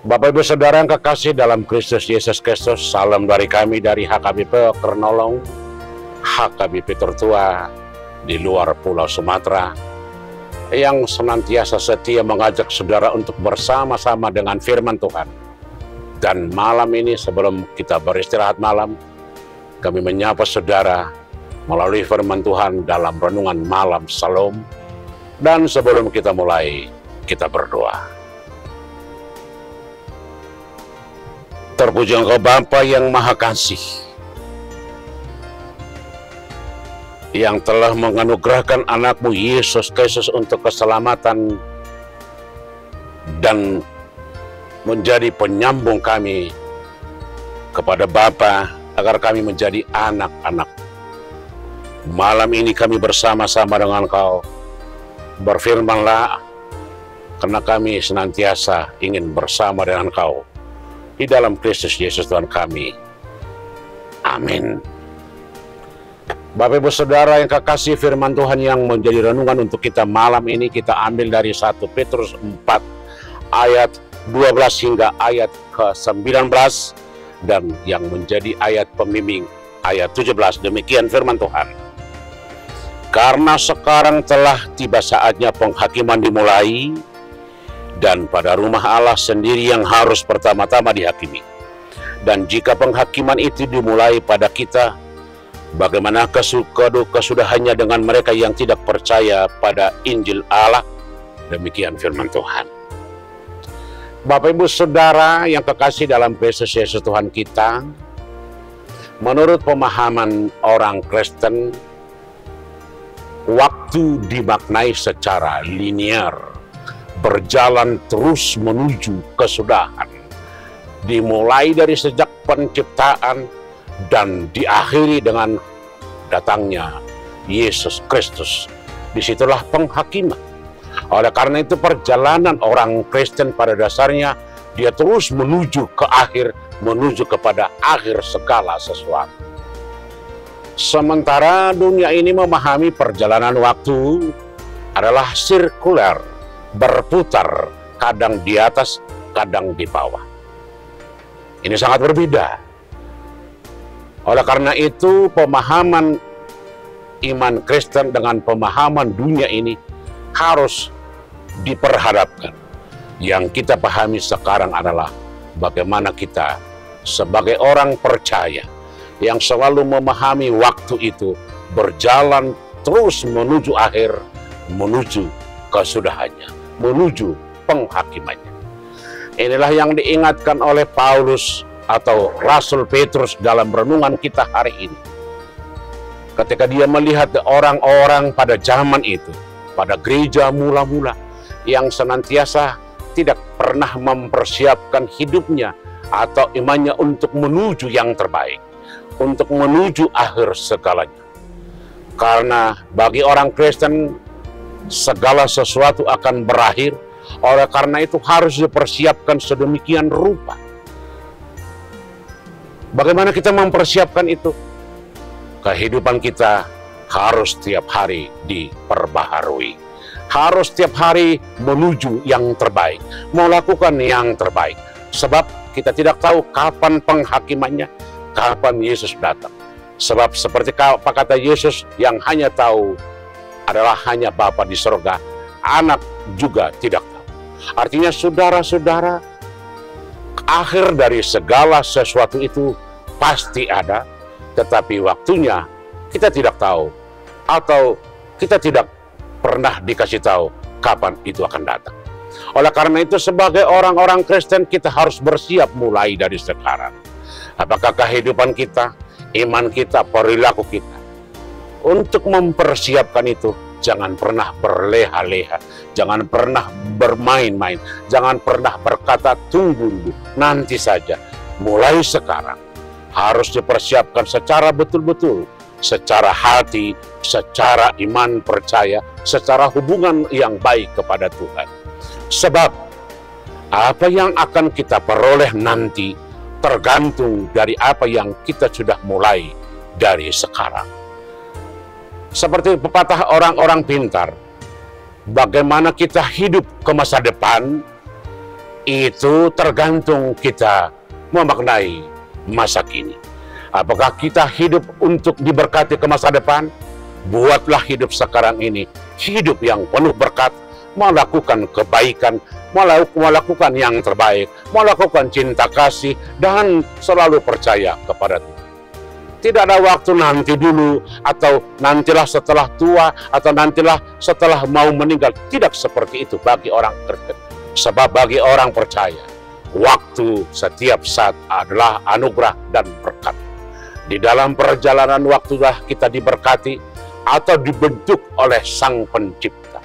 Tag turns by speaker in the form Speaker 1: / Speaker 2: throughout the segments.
Speaker 1: Bapak Ibu Saudara yang kekasih dalam Kristus Yesus Kristus, salam dari kami dari HKBP Kernolong, HKBP tertua di luar Pulau Sumatera, yang senantiasa setia mengajak saudara untuk bersama-sama dengan firman Tuhan. Dan malam ini sebelum kita beristirahat malam, kami menyapa saudara melalui firman Tuhan dalam renungan malam Salam. Dan sebelum kita mulai, kita berdoa. Terpuji Engkau Bapa yang Maha Kasih, yang telah menganugerahkan anakmu Yesus Kristus untuk keselamatan dan menjadi penyambung kami kepada Bapa agar kami menjadi anak-anak. Malam ini kami bersama-sama dengan Engkau, berfirmanlah, karena kami senantiasa ingin bersama dengan Engkau di dalam Kristus Yesus Tuhan kami. Amin. Bapak Ibu Saudara yang kekasih, firman Tuhan yang menjadi renungan untuk kita malam ini kita ambil dari 1 Petrus 4 ayat 12 hingga ayat ke-19 dan yang menjadi ayat pembimbing ayat 17. Demikian firman Tuhan. Karena sekarang telah tiba saatnya penghakiman dimulai, dan pada rumah Allah sendiri yang harus pertama-tama dihakimi. Dan jika penghakiman itu dimulai pada kita, bagaimana kesudahannya dengan mereka yang tidak percaya pada Injil Allah? Demikian firman Tuhan. Bapak Ibu Saudara yang kekasih dalam Kristus Yesus Tuhan kita, menurut pemahaman orang Kristen, waktu dimaknai secara linear, berjalan terus menuju kesudahan, dimulai dari sejak penciptaan dan diakhiri dengan datangnya Yesus Kristus. Disitulah penghakiman. Oleh karena itu perjalanan orang Kristen pada dasarnya dia terus menuju ke akhir, menuju kepada akhir segala sesuatu. Sementara dunia ini memahami perjalanan waktu adalah sirkuler, berputar, kadang di atas, kadang di bawah. Ini sangat berbeda. Oleh karena itu, pemahaman iman Kristen dengan pemahaman dunia ini harus diperhadapkan. Yang kita pahami sekarang adalah bagaimana kita sebagai orang percaya yang selalu memahami waktu itu berjalan terus menuju akhir, menuju kesudahannya, menuju penghakimannya. Inilah yang diingatkan oleh Paulus atau Rasul Petrus dalam renungan kita hari ini. Ketika dia melihat orang-orang pada zaman itu, pada gereja mula-mula yang senantiasa tidak pernah mempersiapkan hidupnya atau imannya untuk menuju yang terbaik, untuk menuju akhir segalanya. Karena bagi orang Kristen, segala sesuatu akan berakhir. Oleh karena itu harus dipersiapkan sedemikian rupa. Bagaimana kita mempersiapkan itu? Kehidupan kita harus setiap hari diperbaharui. Harus setiap hari menuju yang terbaik, melakukan yang terbaik. Sebab kita tidak tahu kapan penghakimannya, kapan Yesus datang. Sebab seperti apa kata Yesus, yang hanya tahu adalah hanya Bapa di surga, anak juga tidak tahu. Artinya saudara-saudara, akhir dari segala sesuatu itu pasti ada, tetapi waktunya kita tidak tahu, atau kita tidak pernah dikasih tahu kapan itu akan datang. Oleh karena itu sebagai orang-orang Kristen kita harus bersiap mulai dari sekarang. Apakah kehidupan kita, iman kita, perilaku kita, untuk mempersiapkan itu, jangan pernah berleha-leha, jangan pernah bermain-main, jangan pernah berkata tunggu dulu, nanti saja. Mulai sekarang harus dipersiapkan secara betul-betul, secara hati, secara iman percaya, secara hubungan yang baik kepada Tuhan. Sebab apa yang akan kita peroleh nanti tergantung dari apa yang kita sudah mulai dari sekarang. Seperti pepatah orang-orang pintar, bagaimana kita hidup ke masa depan Itu tergantung kita memaknai masa kini. Apakah kita hidup untuk diberkati ke masa depan? Buatlah hidup sekarang ini hidup yang penuh berkat, melakukan kebaikan, melakukan yang terbaik, melakukan cinta kasih, dan selalu percaya kepada Tuhan. Tidak ada waktu nanti dulu, atau nantilah setelah tua, atau nantilah setelah mau meninggal. Tidak seperti itu bagi orang Kristen. Sebab bagi orang percaya, waktu setiap saat adalah anugerah dan berkat. Di dalam perjalanan waktulah kita diberkati atau dibentuk oleh Sang Pencipta.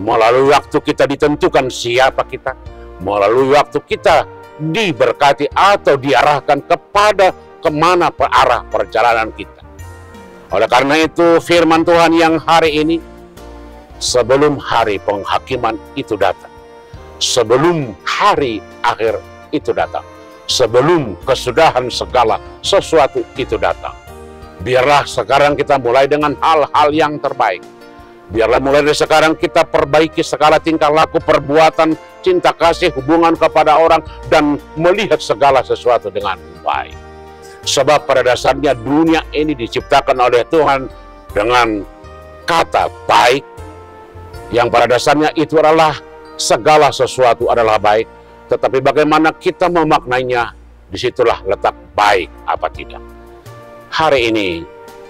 Speaker 1: Melalui waktu kita ditentukan siapa kita. Melalui waktu kita diberkati atau diarahkan kepada kemana arah perjalanan kita. Oleh karena itu firman Tuhan yang hari ini, sebelum hari penghakiman itu datang, sebelum hari akhir itu datang, sebelum kesudahan segala sesuatu itu datang, biarlah sekarang kita mulai dengan hal-hal yang terbaik. Biarlah mulai dari sekarang kita perbaiki segala tingkah laku, perbuatan, cinta kasih, hubungan kepada orang, dan melihat segala sesuatu dengan baik. Sebab pada dasarnya dunia ini diciptakan oleh Tuhan dengan kata baik, yang pada dasarnya itu adalah segala sesuatu adalah baik. Tetapi bagaimana kita memaknainya, disitulah letak baik apa tidak. Hari ini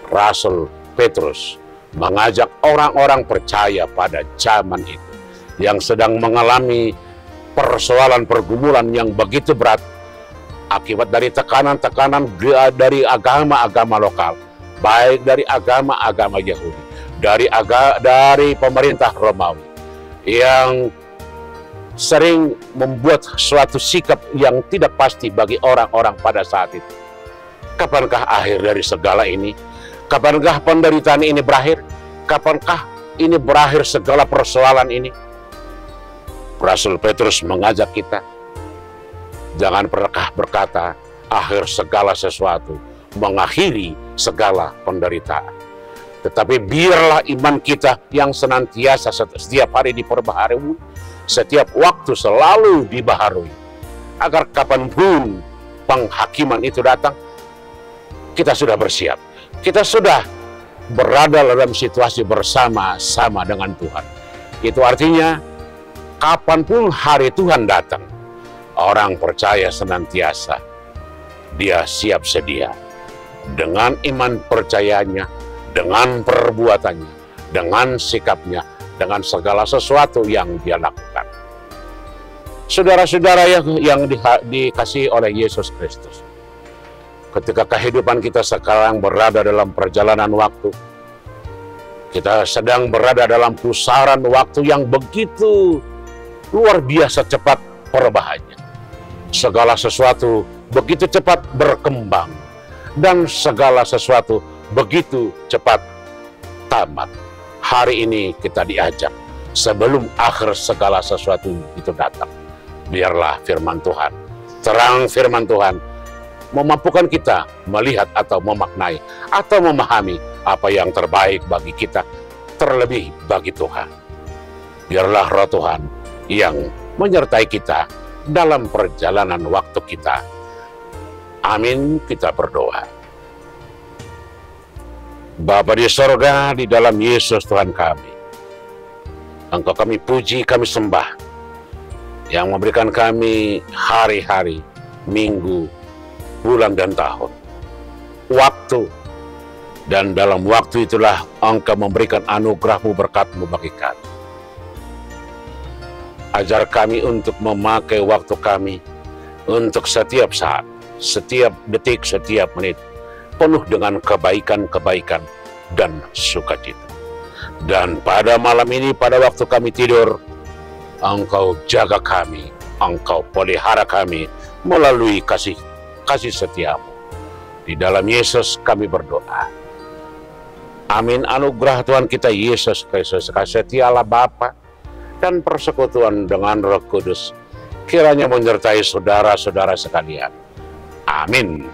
Speaker 1: Rasul Petrus mengajak orang-orang percaya pada zaman itu yang sedang mengalami persoalan pergumulan yang begitu berat akibat dari tekanan-tekanan dari agama-agama lokal, baik dari agama-agama Yahudi, dari pemerintah Romawi yang sering membuat suatu sikap yang tidak pasti bagi orang-orang pada saat itu. Kapankah akhir dari segala ini? Kapankah penderitaan ini berakhir? Kapankah ini berakhir segala persoalan ini? Rasul Petrus mengajak kita, jangan pernah berkata akhir segala sesuatu, mengakhiri segala penderitaan. Tetapi biarlah iman kita yang senantiasa setiap hari diperbaharui, setiap waktu selalu dibaharui, agar kapanpun penghakiman itu datang, kita sudah bersiap. Kita sudah berada dalam situasi bersama-sama dengan Tuhan. Itu artinya, kapanpun hari Tuhan datang, orang percaya senantiasa dia siap sedia dengan iman percayanya, dengan perbuatannya, dengan sikapnya, dengan segala sesuatu yang dia lakukan. Saudara-saudara yang dikasihi oleh Yesus Kristus, ketika kehidupan kita sekarang berada dalam perjalanan waktu, kita sedang berada dalam pusaran waktu yang begitu luar biasa cepat perubahannya. Segala sesuatu begitu cepat berkembang, dan segala sesuatu begitu cepat tamat. Hari ini kita diajak, sebelum akhir segala sesuatu itu datang, biarlah firman Tuhan, terang firman Tuhan, memampukan kita melihat atau memaknai atau memahami apa yang terbaik bagi kita, terlebih bagi Tuhan. Biarlah Roh Tuhan yang menyertai kita dalam perjalanan waktu kita. Amin, kita berdoa. Bapa di sorga, di dalam Yesus Tuhan kami, Engkau kami puji, kami sembah, yang memberikan kami hari-hari, minggu, bulan dan tahun, waktu, dan dalam waktu itulah Engkau memberikan anugerah-Mu, berkat-Mu bagi kami. Ajar kami untuk memakai waktu kami untuk setiap saat, setiap detik, setiap menit, penuh dengan kebaikan-kebaikan dan sukacita. Dan pada malam ini, pada waktu kami tidur, Engkau jaga kami, Engkau pelihara kami melalui kasih setia-Mu. Di dalam Yesus kami berdoa. Amin. Anugerah Tuhan kita Yesus Kristus, kasih setia Allah Bapa, dan persekutuan dengan Roh Kudus kiranya menyertai saudara-saudara sekalian. Amin.